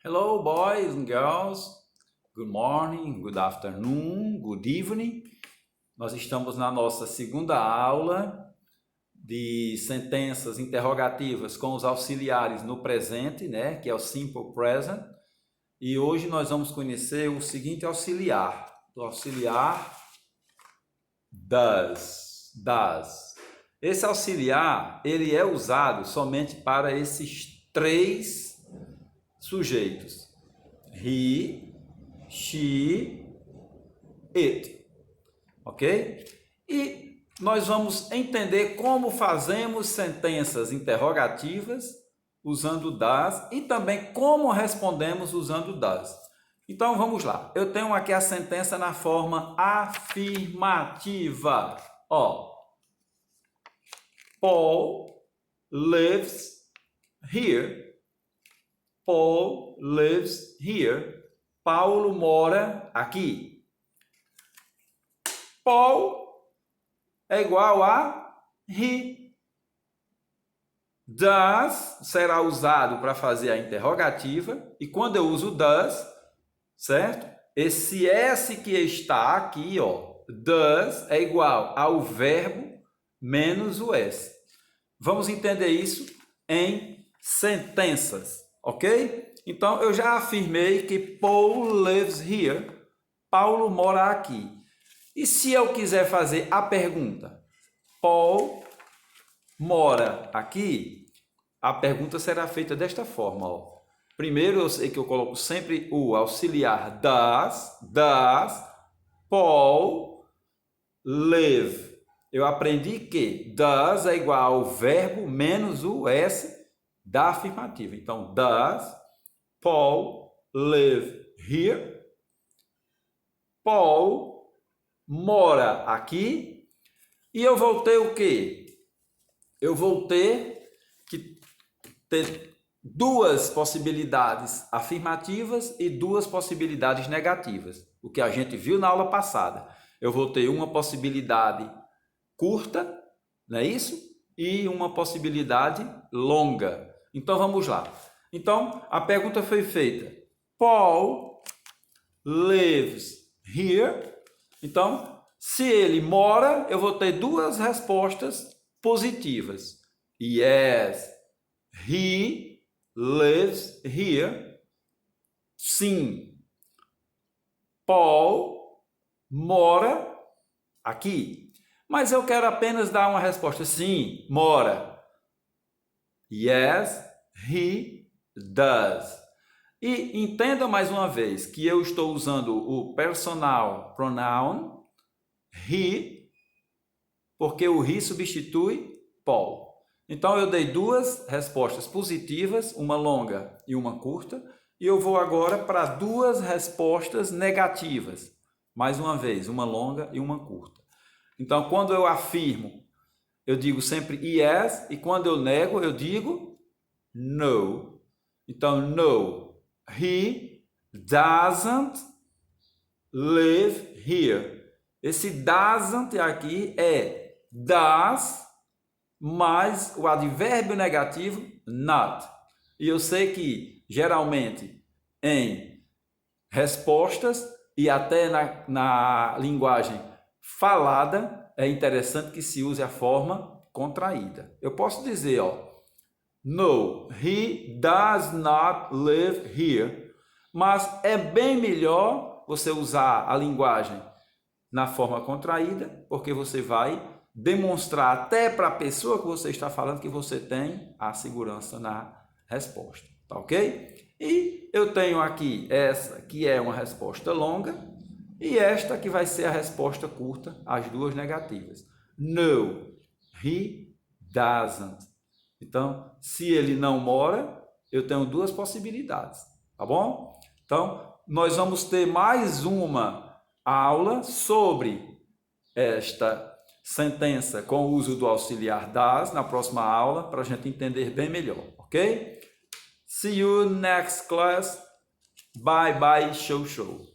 Hello, boys and girls. Good morning, good afternoon, good evening. Nós estamos na nossa segunda aula de sentenças interrogativas com os auxiliares no presente, né, que é o simple present. E hoje nós vamos conhecer o seguinte auxiliar, o auxiliar does. Esse auxiliar, ele é usado somente para esses três sujeitos: he, she, it, ok? E nós vamos entender como fazemos sentenças interrogativas usando does e também como respondemos usando does. Então vamos lá. Eu tenho aqui a sentença na forma afirmativa. Ó, Paul lives here. Paul lives here. Paulo mora aqui. Paul é igual a he. Does será usado para fazer a interrogativa. E quando eu uso does, certo? Esse S que está aqui, ó, does é igual ao verbo menos o S. Vamos entender isso em sentenças. Ok? Então, eu já afirmei que Paul lives here. Paulo mora aqui. E se eu quiser fazer a pergunta, Paul mora aqui? A pergunta será feita desta forma. Ó. Primeiro, eu sei que eu coloco sempre o auxiliar does, Paul live. Eu aprendi que does é igual ao verbo menos o S da afirmativa. Então, does Paul live here? Paul mora aqui. E eu vou ter o quê? Eu vou ter que ter duas possibilidades afirmativas e duas possibilidades negativas. O que a gente viu na aula passada. Eu vou ter uma possibilidade curta, não é isso? E uma possibilidade longa. Então, vamos lá. Então, a pergunta foi feita. Paul lives here. Então, se ele mora, eu vou ter duas respostas positivas. Yes, he lives here. Sim, Paul mora aqui. Mas eu quero apenas dar uma resposta. Sim, mora. Yes, he does. E entenda mais uma vez que eu estou usando o personal pronoun he, porque o he substitui Paul. Então eu dei duas respostas positivas, uma longa e uma curta, e eu vou agora para duas respostas negativas. Mais uma vez, uma longa e uma curta. Então, quando eu afirmo, eu digo sempre yes, e quando eu nego, eu digo no. Então, no, he doesn't live here. Esse doesn't aqui é does mais o advérbio negativo not. E eu sei que, geralmente, em respostas e até na linguagem falada, é interessante que se use a forma contraída. Eu posso dizer, ó, no, he does not live here. Mas é bem melhor você usar a linguagem na forma contraída, porque você vai demonstrar até para a pessoa que você está falando que você tem a segurança na resposta, tá ok? E eu tenho aqui essa que é uma resposta longa e esta que vai ser a resposta curta, as duas negativas. No, he doesn't. Então, se ele não mora, eu tenho duas possibilidades, tá bom? Então, nós vamos ter mais uma aula sobre esta sentença com o uso do auxiliar does na próxima aula, para a gente entender bem melhor, ok? See you next class. Bye bye, show.